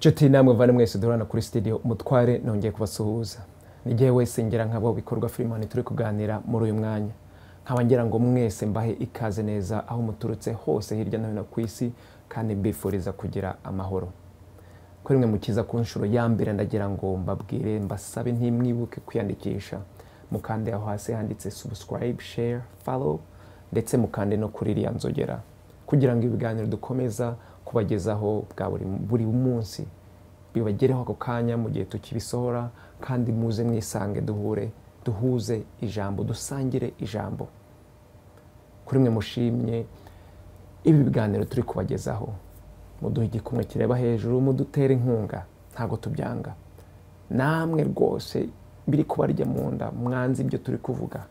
Nshuti namwe vane mwese duhorana kuri studio Umutware nongeye kubasuhuza. Nigihe wese ngera nk'abo bikorwa Freeman turi kuganira muri uyu mwanya. Nkaba ngira ngo mwese mbahe ikaze neza aho muturutse hose hirya no hino ku isi kandi mbifuriza kugira amahoro. Kuri mwe mukiza ku nshuro ya mbere ndagira ngo mbabwire mbasabe ntimwibuke kwiyandikisha. Mukande aho hasi handitse subscribe, share, follow ndetse mukande no kuri iriya nzogera kugira ngo ibiganiro dukomeza kubagezaho bwa buri munsi bibagereho ako kanya mu gihe tukibisohora kandi muze mwisange duhuze ijambo, dusangire ijambo. Kuri mwe mushimye ibi biganiro turi kubagezaho, muduhe igikumwe kireba hejuru, mudutere inkunga, ntago tubyanga. Namwe rwose biri kubarya mu nda mwanzi ibyo turi kuvuga,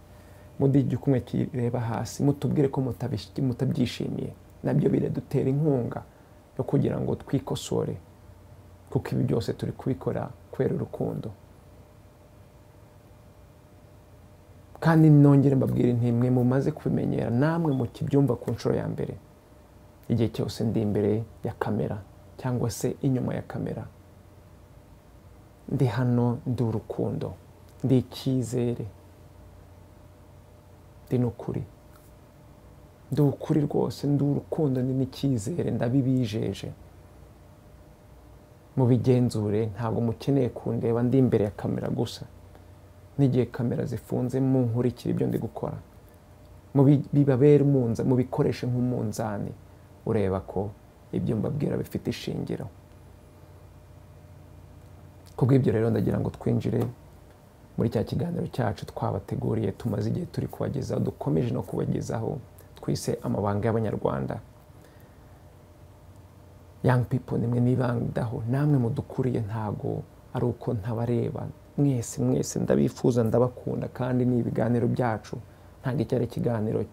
muduhe igikumwe kireba hasi, mutubwire ko mutabyishimiye, nabyo biradutera inkunga yo kugira ngo twikosore, kuko ibi byose turi kubikora kubera urukundo. Kandi nongere mbabwire ntimwe mumaze kubimenyera, namwe mukibyumva ku nshuro ya mbere. Igihe cyose ndi imbere ya kamera cyangwa se inyuma ya kamera, ndi hano ndi urukundo, ndi icyizere, ndi n'ukuri. Ndi ukuri rwose, ndi urukundo, ndi n'icyizere, ndabibijeje. Mubigenzure, ntabwo mukeneye kundeba ndi imbere ya kamera gusa. N'igihe kamera zifunze munkurikira ibyo ndi gukora. Bibabere umunzani, mubikoreshe nk'umunzani ureba ko ibyo mbabwira bifite ishingiro. Kubw'ibyo rero ndagira ngo twinjire muri cya kiganiro cyacu twabateguriye, tumaze igihe turi kubagezaho, dukomeje no kubagezaho, twise amabanga y'Abanyarwanda. Young people, nimwe nibandaho, namwe mudukuriye, ntago ari uko ntabareba. Mwese ndabifuza, ndabakunda, kandi ni ibiganiro byacu, ntago icyari ikiganiro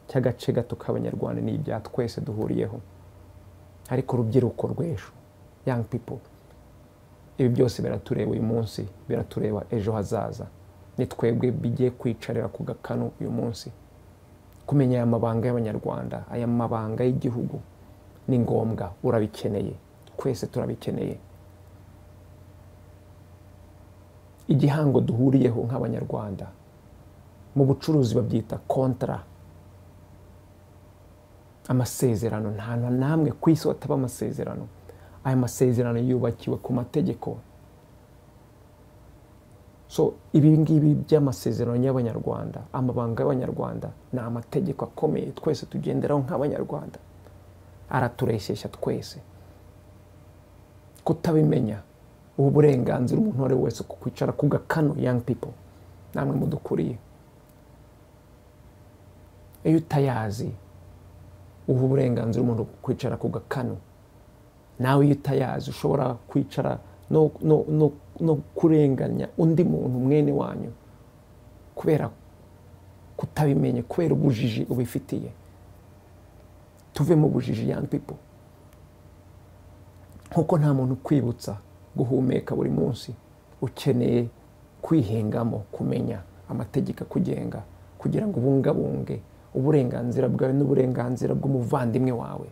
cy'agace gato k'Abanyarwanda, ni ibya twese duhuriyeho. Ariko urubyiruko rw'ejo, young people, ibi byose biratureba uyu munsi, biratureba ejo hazaza. Ni twebwe bigiye kwicarira ku gakanu uyu munsi. Kumenya aya mabanga y'Abanyarwanda, aya mabanga y'igihugu ni ngombwa, urabikeneye, twese turabikeneye. Igihango duhuriyeho nk'Abanyarwanda, mu bucuruzi babyita kontra, amasezerano. Nta namwe ku isi hataba amasezerano. Aya masezerano yubakiwe ku mategeko. So ibi ngibi by'amasezerano y'Abanyarwanda, amabanga y'Abanyarwanda, ni amategeko akomeye twese tugenderaho nk'Abanyarwanda. Aratureshyeshya twese. Kutabimenya ubu burenganzira umuntu wari wese kwicara ku gakano, young people, namwe mudukuriye. Iyo utayazi ubu burenganzira umuntu kwicara ku gakano, nawe iyo utayazi ushobora kwicara no kurenganya undi muntu mwene wanyu kubera kutabimenye, kubera ubujiji ubifitiye. Tuve mu bujiji, young people. Nkuko nta muntu kwibutsa guhumeka buri munsi, ukeneye kwihingamo kumenya amategeko akugenga kugira ngo ubungabunge uburenganzira bwawe n'uburenganzira bw'umuvandimwe wawe.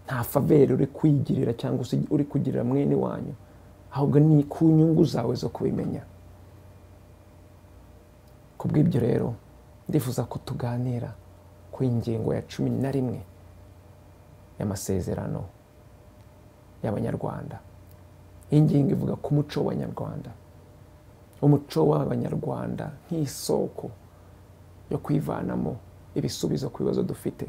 Nta faveri uri kwigirira cyangwa se uri kugirira mwene wanyu, ahubwo ni ku nyungu zawe zo kubimenya. Kubw'ibyo rero ndifuza ko tuganira ku ingingo ya 11 y'amasezerano y'Abanyarwanda. Ingingo ivuga ku muco w'Abanyarwanda. Umuco w'Abanyarwanda nk'isoko yo kwivanamo ibisubizo ku bibazo dufite.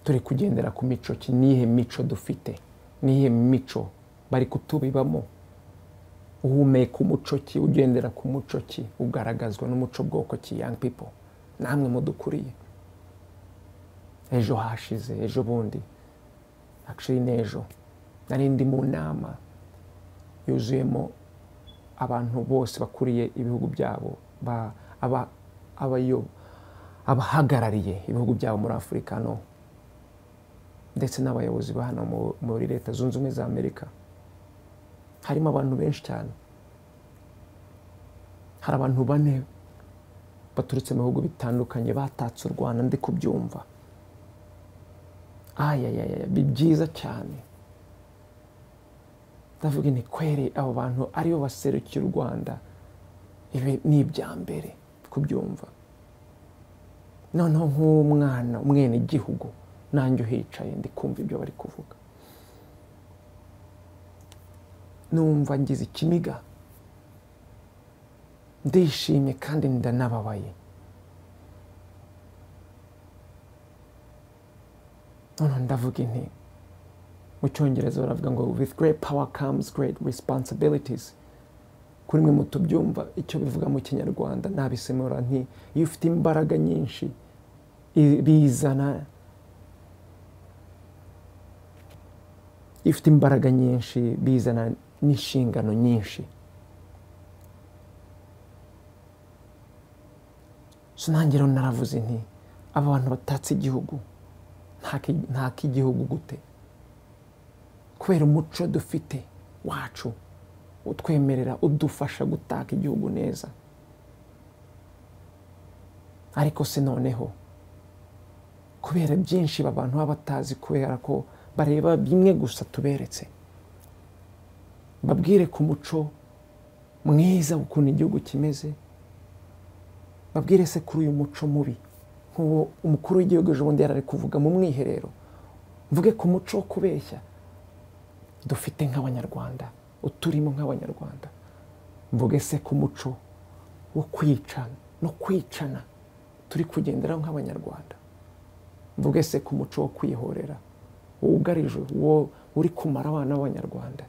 Turi kugendera ku mico ki? Nihe mico dufite? Nihe mico bari kutubibamo? Uhumeka umuco ki? Ugendera ku muco ki? Ugaragazwa n'umuco bwoko ki, young people? Namwe mudukuriye. Ejo hashize, ejo bundi, actually nejo, nari ndi mu nama yuzuyemo abantu bose bakuriye ibihugu byabo, abahagarariye ibihugu byabo muri Afurika no, ndetse n'abayobozi ba hano muri Leta Zunze Ubumwe za Amerika. Harimo abantu benshi cyane. Hari abantu bane baturutse mu bihugu bitandukanye batatse u Rwanda, ndi kubyumva. ayayaya bibyiza cyane. Ndavuga ni kweri abo bantu aribo baserukiye u Rwanda, ibi ni ibya mbere kubyumva. Noneho nk'umwana umwene igihugu nanjye uhicaye ndi kumva ibyo bari kuvuga, numva ngize ikiniga, ndishimye kandi ndanababaye. Noneho ndavuga inti, mu cyongereza baravuga ngo with great power comes great responsibilities. Kuri mwe mutubyumva icyo bivuga mu Kinyarwanda nabisemura nti iyo ufite imbaraga nyinshi bizana n'inshingano nyinshi. So nanjye rero naravuze nti aba bantu batatse igihugu nta k'igihugu gute, kubera umuco dufite wacu utwemerera udufasha gutaka igihugu neza. Ariko se noneho kubera byinshi abantu baba batazi, kubera ko bareba bimwe gusa tuberetse, babwire ku muco mwiza ukuntu igihugu kimeze, babwire se kuri uyu muco mubi. Nk'uwo umukuru w'igihugu ejo bundi yarari kuvuga mu mwiherero, mvuge ku muco wo kubeshya dufite nk'abanyarwanda, uturimo nk'abanyarwanda. Mvuge se ku muco wo kwica no kwicana turi kugenderaho nk'abanyarwanda. Mvuge se ku muco wo kwihorera wugarije, wo uri kumara abana b'abanyarwanda.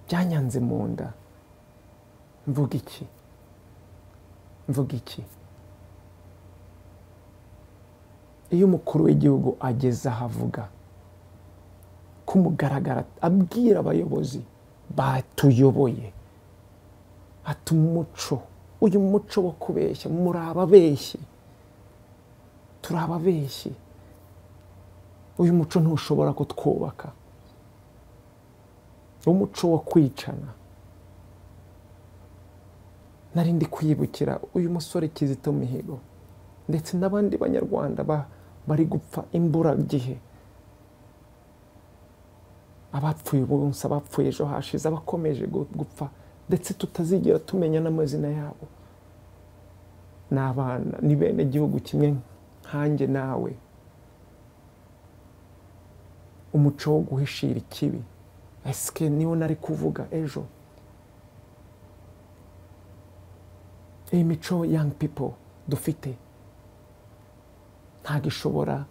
Byanyanze mu nda. Mvuga iki? Iyo umukuru w'igihugu ageze aho avuga kumugaragara, abwira abayobozi batuyoboye ati uyu muco wo kubeshya muri ababeshyi, turi ababeshyi, uyu muco ntushobora kutwubaka. Umuco wo kwicana. Nari ndi kwibukira uyu musore Kizito Mihigo ndetse n'abandi banyarwanda bari gupfa imburagihe, abapfuye ubunsi, abapfuye ejo hashize, abakomeje gupfa ndetse tutazigera tumenya n'amazina yabo. N'abana ni bene gihugu kimwe nkanjye nawe. Umuco wo guhishira ikibi, ese niwo nari kuvuga ejo? Iyi mico young people dufite ntabwo ishobora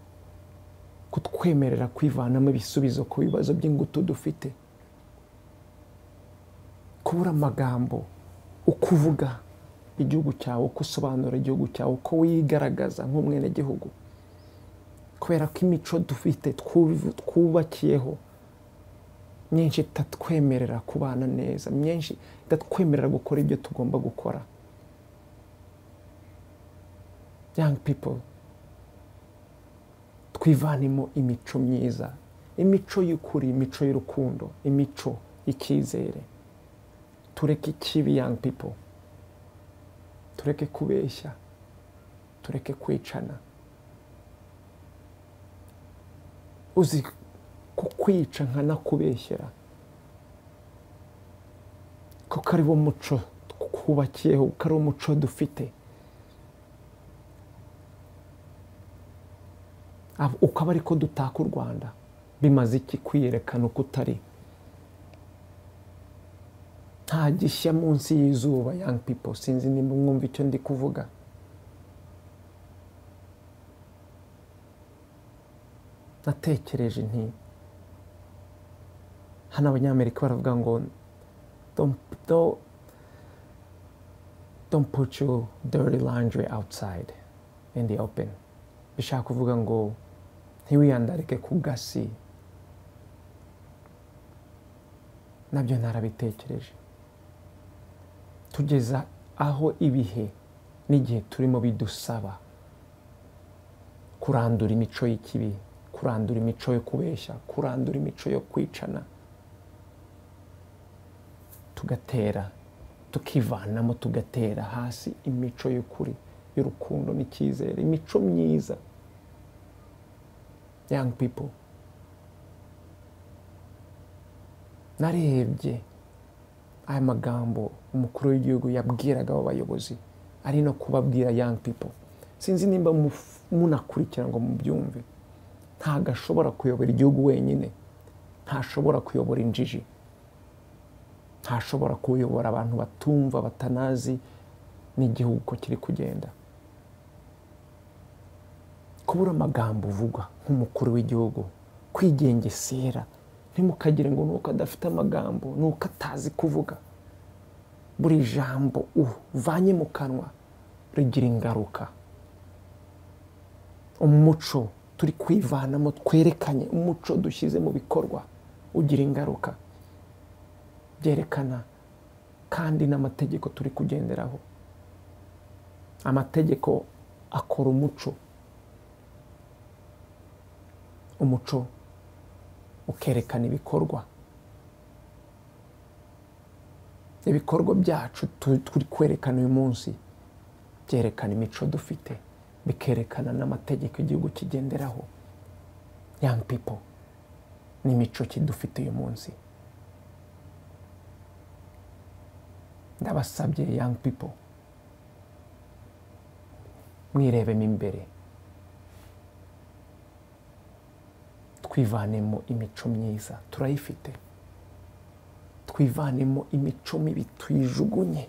kutwemerera kwivanamo ibisubizo ku bibazo by'ingutu dufite. Kubura amagambo, uko uvuga igihugu cyawe, uko usobanura igihugu cyawe, uko wigaragaza nk'umwene gihugu, kubera ko imico dufite twubakiyeho myinshi itatwemerera kubana neza, myinshi itatwemerera gukora ibyo tugomba gukora. Young people, twivanemo imico myiza, imico y'ukuri, imico y'urukundo, imico y'icyizere. Tureke ikibi young people, tureke kubeshya, tureke kwicana. Uzi kukwica nkanakubeshyera, kuko ari wo muco twubakiyeho, kuko ari wo muco dufite. Ukaba ariko dutaka u Rwanda, bimaze iki kwiyerekana uko utari? Nta gishya munsi y'izuba young people. Sinzi nimba mwumva icyo ndi kuvuga. Natekereje nti hano abanyamerika baravuga ngo don't put your dirty laundry outside in the open. Bishaka kuvuga ngo ntiwiyandarike ku gasi. Nabyo narabitekereje. Tugeza aho ibihe n'igihe turimo bidusaba kurandura imico y'ikibi, kurandura imico yo kubeshya, kurandura imico yo kwicana, tugatera, tukivanamo, tugatera hasi imico y'ukuri, y'urukundo n'icyizere, imico myiza. young people, narebye aya magambo umukuru w'igihugu yabwiraga abo bayobozi ari no kubabwira young people. Sinzi nimba munakurikira ngo mubyumve. Ntago ashobora kuyobora igihugu wenyine, ntashobora kuyobora injiji, ntashobora kuyobora abantu batumva batanazi n'igihugu ko kiri kugenda. Kubura amagambo uvuga nk'umukuru w'igihugu, kwigengesera, ntimukagire ngo nuko adafite amagambo, nuko atazi kuvuga. Buri jambo uvanye mu kanwa rigira ingaruka. Umuco turi kwivanamo, twerekanye umuco dushyize mu bikorwa ugira ingaruka. Byerekana kandi n'amategeko turi kugenderaho. Amategeko akora umuco, umuco ukerekana ibikorwa. Ibikorwa byacu turi kwerekana uyu munsi byerekana imico dufite, bikerekana n'amategeko igihugu kigenderaho. Young people, n'imico kidufite uyu munsi. Ndabasabye young people, mwirebemo imbere, twivanemo imico myiza, turayifite. Twivanemo imico mibi, tuyijugunye.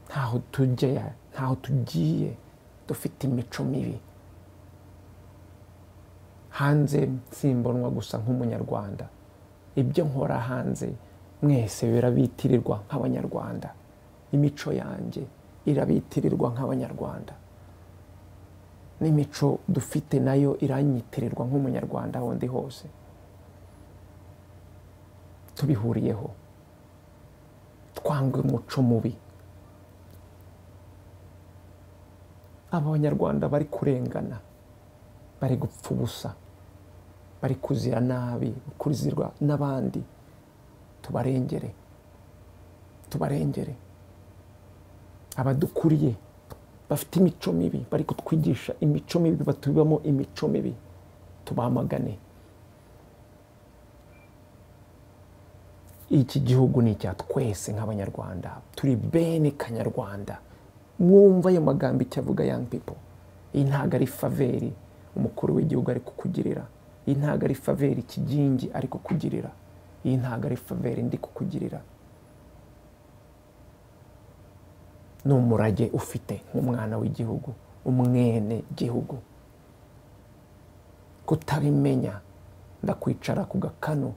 Ntaho tugiye dufite imico mibi. Hanze simbonwa gusa nk'umunyarwanda, ibyo nkora hanze mwese birabitirirwa nk'abanyarwanda. Imico yanjye irabitirirwa nk'abanyarwanda, n'imico dufite nayo iranyitirirwa nk'umunyarwanda aho ndi hose. Tubihuriyeho, twange umuco mubi. Abanyarwanda bari kurengana, bari gupfa ubusa, bari kuzira nabi, kuzirwa n'abandi. Tubarengere, tubarengere. Abadukuriye bafite imico mibi, bari kutwigisha imico mibi, batubamo imico mibi, tubamagane. Iki gihugu ni icya twese nk'abanyarwanda, turi bene kanyarwanda. Mwumva ayo magambo icyo avuga young people. Iyi ntago ari faveri umukuru w'igihugu ari kukugirira. Iyi ntago ari faveri Kigingi ari kukugirira. Iyi ntago ari faveri ndi kukugirira. Ni umurage ufite nk'umwana w'igihugu, umwene gihugu. Kutabimenya ndakwicara ku gakano,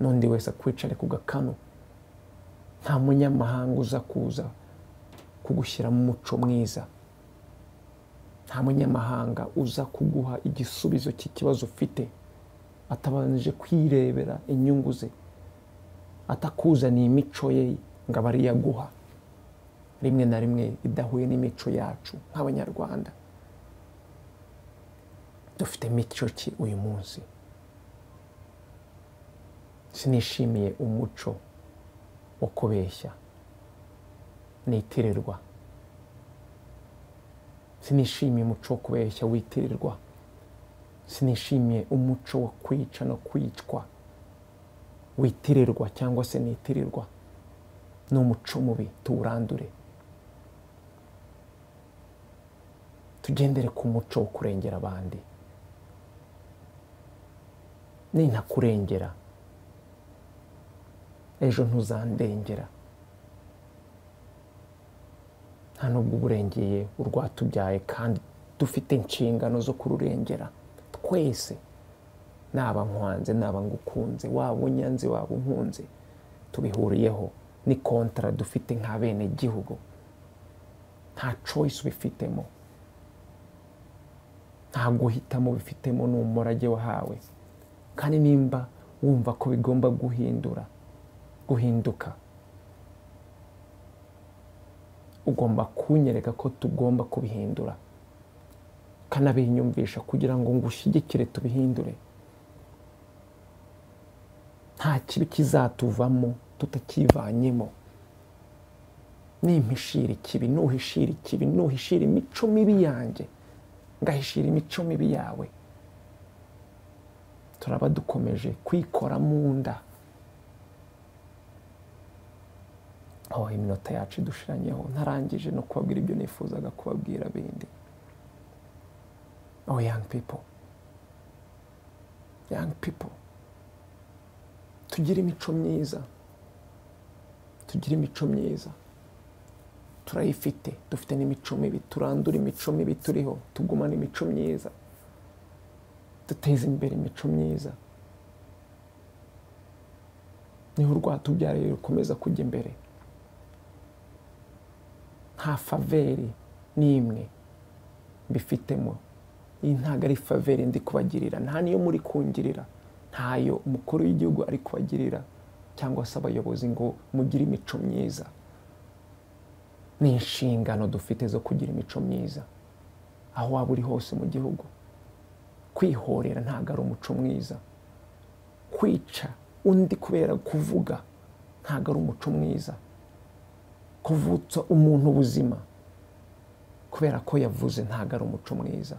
n'undi wese akwicare ku gakano. Nta munyamahanga uza kuza kugushyira mu muco mwiza. Nta munyamahanga uza kuguha igisubizo cy'ikibazo ufite atabanje kwirebera inyungu ze, atakuzaniye imico ye ngo abe ari yaguha. Rimwe na rimwe idahuye n'imico yacu nk'abanyarwanda. Dufite imico ki uyu munsi? Sinishimiye umuco wo kubeshya, nitirirwa. Sinishimiye umuco wo kubeshya witirirwa. Sinishimiye umuco wo kwica no kwicwa witirirwa cyangwa se nitirirwa. Ni umuco mubi, tuwurandure. Tugendere ku muco wo kurengera abandi. Nintakurengera, ejo ntuzandengera. Nta nubwo uburengeye urwatubyaye kandi dufite inshingano zo kururengera. Twese, naba nkwanze, naba ngukunze, waba unyanze, waba unkunze, tubihuriyeho. Ni kontra dufite nk'abene gihugu. Nta choice ubifitemo, nta guhitamo bifitemo, ni umurage wahawe. Kandi nimba wumva ko bigomba guhinduka, ugomba kunyereka ko tugomba kubihindura, kanabinyumvisha kugira ngo ngushyigikire tubihindure. Nta kibi kizatuvamo tutakivanyemo. Nimpishira ikibi, nuhishira ikibi, nuhishira imico mibi yanjye, ngahishira imico mibi yawe. Turaba dukomeje kwikora mu nda. Iminota yacu idushiranyeho, ntarangije no kubabwira ibyo nifuzaga kubabwira bindi. Young people, tugire imico myiza, turayifite, dufite n'imico mibi, turandura imico mibi turiho, tugumana imico myiza, duteze imbere imico myiza, niho urwatubyariye rukomeza kujya imbere. Nta faveri n'imwe mbifitemo. Iyi ntago ari faveri ndi kubagirira, nta niyo muri kungirira, ntayo umukuru w'igihugu ari kubagirira cyangwa se abayobozi ngo mugire imico myiza. Ni inshingano dufite zo kugira imico myiza aho waba uri hose mu gihugu. Kwihorera ntago ari umuco mwiza. Kwica undi kubera kuvuga ntago ari umuco mwiza. Kuvutsa umuntu ubuzima kubera ko yavuze ntago ari umuco mwiza.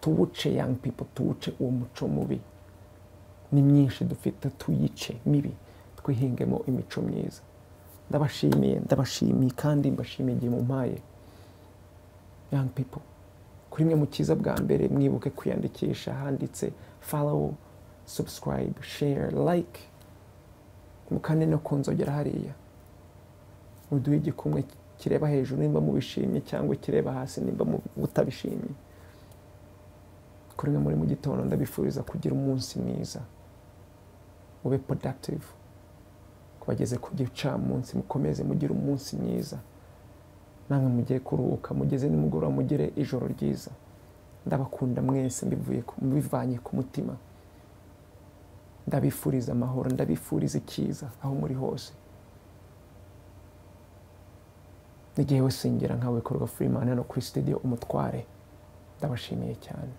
Tuwuce young people, tuwuce uwo muco mubi. Ni myinshi dufite, tuyice mibi, twihingemo imico myiza. Ndabashimiye kandi mbashimiye igihe mumpaye. Young people, kuri mwe mu cyiza bwa mbere mwibuke kwiyandikisha, handitse follow, subscribe, share, like, mukande no kunzogera hariya. Muduhe igikumwe kireba hejuru nimba mubishimye cyangwa kireba hasi nimba mutabishimye. Kuri mwe muri mu gitondo ndabifuriza kugira umunsi mwiza, mube productive. Kubageze ku gicamunsi mukomeze mugire umunsi mwiza. Namwe mugiye kuruhuka mugeze nimugoroba mugire ijoro ryiza. Ndabakunda mwese mbivanye ku mutima. Ndabifuriza amahoro, ndabifuriza icyiza aho muri hose. Nigiye wese ngira nkawe Korwa Freeman hano kuri studio Umutware. Ndabashimiye cyane.